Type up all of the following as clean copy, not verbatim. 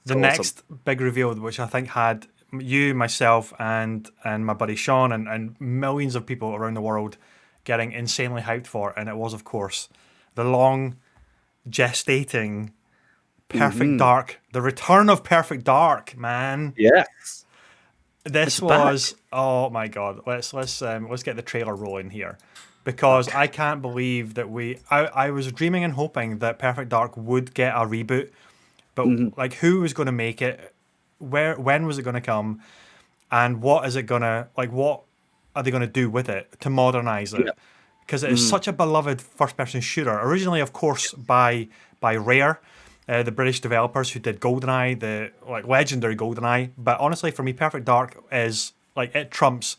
the So awesome. next big reveal, which I think had you, myself, and my buddy Sean, and millions of people around the world getting insanely hyped for, and it was, of course, the long gestating Perfect Hmm. Dark, the return of Perfect Dark, man. Yes, it's This back. was, oh my god. Let's get the trailer rolling here, because I can't believe that I was dreaming and hoping that Perfect Dark would get a reboot, but Hmm. like who was going to make it, when was it going to come, and what is it going to, like, what are they going to do with it to modernize Yeah. it, because it is Hmm. such a beloved first-person shooter. Originally, of course, by Rare, the British developers who did GoldenEye, the like legendary GoldenEye. But honestly, for me, Perfect Dark is like it trumps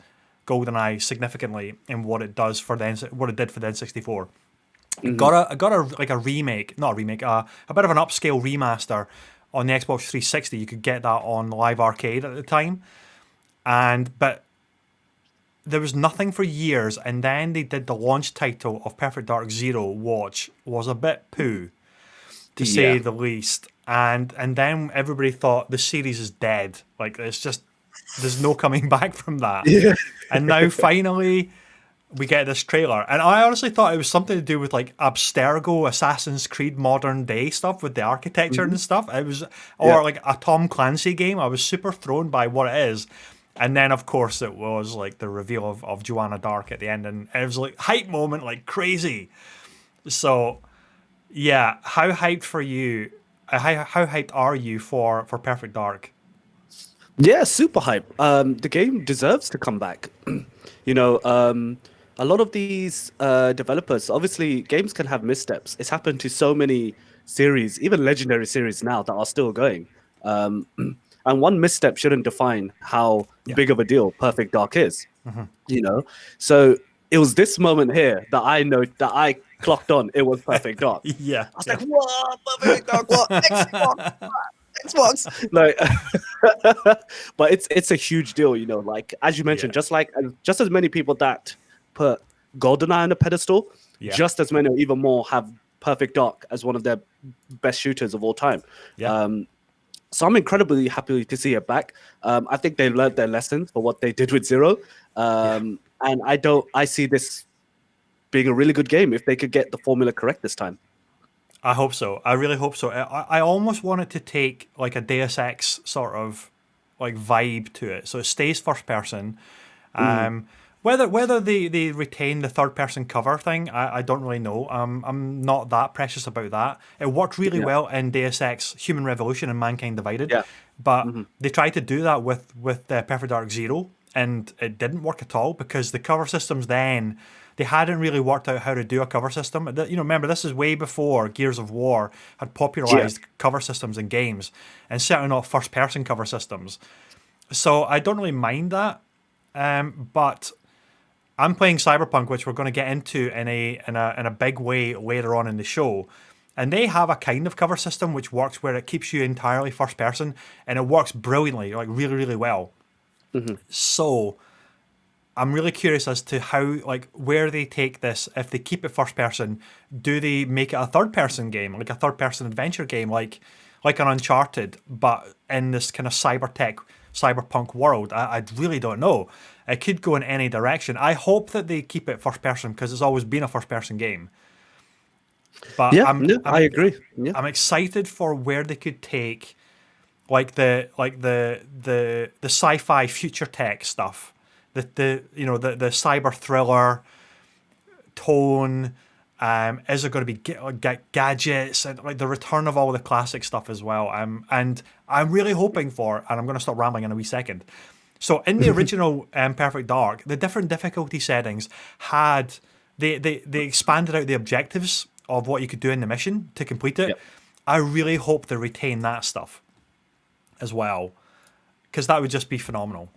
GoldenEye significantly in what it does for what it did for the N64. Hmm. I got a like a remake, not a remake, a bit of an upscale remaster on the Xbox 360. You could get that on Live Arcade at the time, and but there was nothing for years, and then they did the launch title of Perfect Dark Zero, Watch was a bit poo, to say Yeah. the least. And then everybody thought the series is dead. Like it's just there's no coming back from that. Yeah. And now finally we get this trailer. And I honestly thought it was something to do with like Abstergo, Assassin's Creed modern day stuff with the architecture Hmm. and stuff. It was Yeah. or like a Tom Clancy game. I was super thrown by what it is. And then of course it was like the reveal of Joanna Dark at the end, and it was like hype moment like crazy. So yeah, how hyped for you? How hyped are you for Perfect Dark? Yeah, super hype. The game deserves to come back. A lot of these developers, obviously, games can have missteps. It's happened to so many series, even legendary series now that are still going. Um, and one misstep shouldn't define how Yeah, big of a deal Perfect Dark is. You know, so it was this moment here that I know that I clocked on. It was Perfect Dark. yeah, I was yeah, like, "What? Perfect Dark? What? Xbox? Xbox?" Like, but it's a huge deal, like as you mentioned, yeah, just as many people that put GoldenEye on a pedestal, yeah, just as many or even more have Perfect Dark as one of their best shooters of all time. yeah. Um, so I'm incredibly happy to see it back. I think they learned their lessons for what they did with Zero. Yeah. And I see this being a really good game if they could get the formula correct this time. I hope so. I really hope so. I almost want it to take like a Deus Ex sort of like vibe to it, so it stays first person. Mm, Um, whether they retain the third person cover thing, I don't really know. I'm not that precious about that. It worked really yeah, well in Deus Ex Human Revolution and Mankind Divided, yeah, but hmm, they tried to do that with Perfect Dark Zero, and it didn't work at all because the cover systems then they hadn't really worked out how to do a cover system. Remember this is way before Gears of War had yeah. popularized cover systems in games, and certainly not first person cover systems. So I don't really mind that. But I'm playing Cyberpunk, which we're going to get into in a big way later on in the show. And they have a kind of cover system which works where it keeps you entirely first person, and it works brilliantly, like really, really well. Hmm. So I'm really curious as to how, like, where they take this. If they keep it first person, do they make it a third person game, like a third person adventure game, like an Uncharted, but in this kind of cyberpunk world? I really don't know. It could go in any direction. I hope that they keep it first person because it's always been a first person game. But Yeah, no, I agree. Yeah. I'm excited for where they could take the sci-fi future tech stuff, the cyber thriller tone. Is there going to be gadgets and like the return of all the classic stuff as well? And I'm really hoping for, and I'm going to stop rambling in a wee second. So in the original Perfect Dark, the different difficulty settings had they expanded out the objectives of what you could do in the mission to complete Yeah. it. I really hope they retain that stuff as well, because that would just be phenomenal.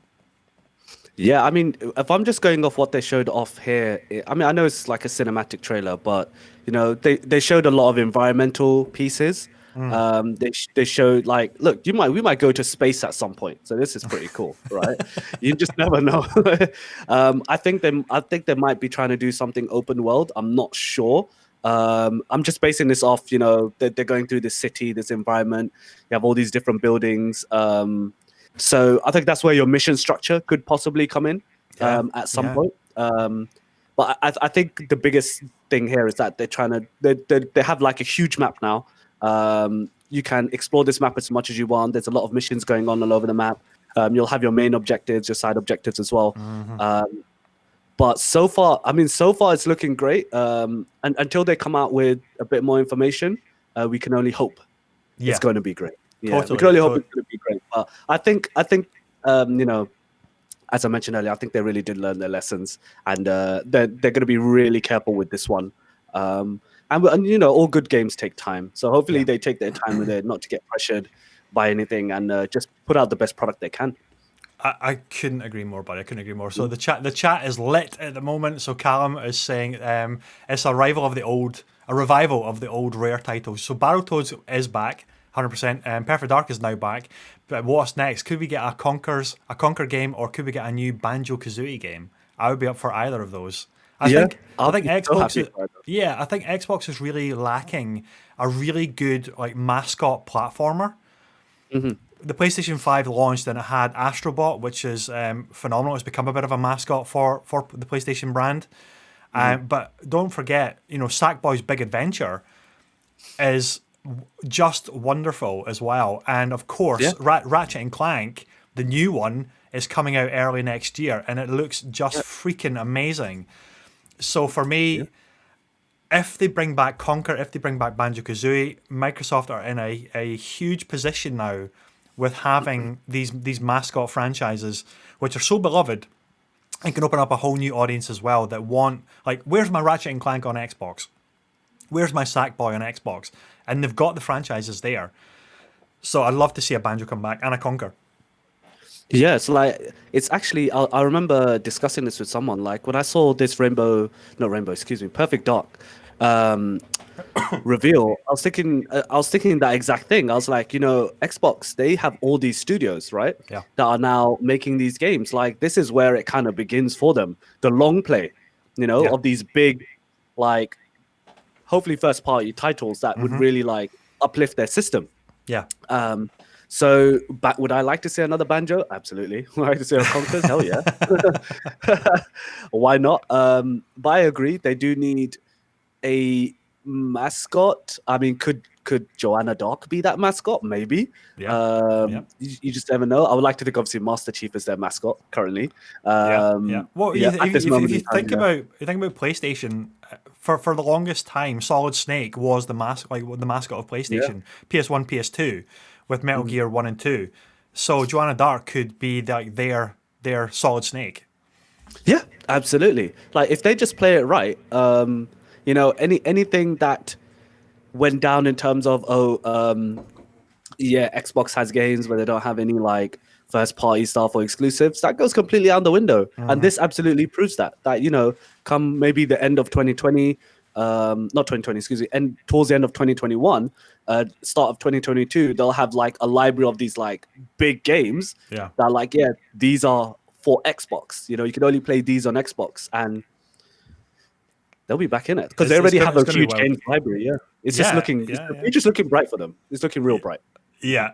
Yeah, I mean, if I'm just going off what they showed off here, I mean, I know it's like a cinematic trailer, but they showed a lot of environmental pieces. They showed like, look, we might go to space at some point, so this is pretty cool, right? You just never know. I think they might be trying to do something open world. I'm not sure. I'm just basing this off, they're going through this city, this environment. You have all these different buildings. So I think that's where your mission structure could possibly come in at some point. But I think the biggest thing here is that they're trying to they have like a huge map now. You can explore this map as much as you want. There's a lot of missions going on all over the map. You'll have your main objectives, your side objectives as well. But so far it's looking great. And until they come out with a bit more information, we can only hope it's going to be great. Yeah, we can only hope it's going to be great. But I think as I mentioned earlier, I think they really did learn their lessons, and they're going to be really careful with this one. And all good games take time, so hopefully they take their time with it, not to get pressured by anything, and just put out the best product they can. I couldn't agree more, buddy. I couldn't agree more. So the chat is lit at the moment. So Callum is saying it's a revival of the old Rare titles. So Battletoads is back, 100%. Perfect Dark is now back. But what's next? Could we get a Conquer game, or could we get a new Banjo-Kazooie game? I would be up for either of those. I think Xbox is really lacking a really good mascot platformer. The PlayStation 5 launched and it had Astrobot, which is phenomenal. It's become a bit of a mascot for the PlayStation brand. But don't forget, Sackboy's Big Adventure is just wonderful as well. And of course, Ratchet and Clank, the new one, is coming out early next year, and it looks just freaking amazing. So for me, if they bring back Conquer, if they bring back Banjo-Kazooie, Microsoft are in a huge position now with having these mascot franchises, which are so beloved, and can open up a whole new audience as well that want, where's my Ratchet and Clank on Xbox? Where's my Sackboy on Xbox? And they've got the franchises there. So I'd love to see a Banjo come back and a Conquer. Yeah, it's actually, I remember discussing this with someone, when I saw this Perfect Dark reveal, I was thinking that exact thing. I was like, Xbox, they have all these studios, right? Yeah. That are now making these games. This is where it kind of begins for them. The long play, of these big, hopefully first party titles that would really uplift their system. Yeah. So, would I like to see another Banjo? Absolutely. Would I like to see a Conquer? Hell yeah. Why not? But I agree. They do need a mascot. I mean, could Joanna Dark be that mascot? Maybe. Yeah. You just never know. I would like to think, obviously, Master Chief is their mascot currently. Well, if you think about PlayStation, for the longest time, Solid Snake was the mascot of PlayStation. PS1, PS2, with Metal Gear 1 and 2. So Joanna Dark could be their Solid Snake. Yeah, absolutely. If they just play it right, anything that went down in terms of Xbox has games where they don't have any first party stuff or exclusives, that goes completely out the window. And this absolutely proves that come maybe the end of 2020, not 2020, excuse me, and towards the end of 2021, start of 2022, they'll have a library of these big games that these are for Xbox. You can only play these on Xbox, and they'll be back in it because they already have a huge game library. Yeah, it's just looking bright for them. It's looking real bright. Yeah,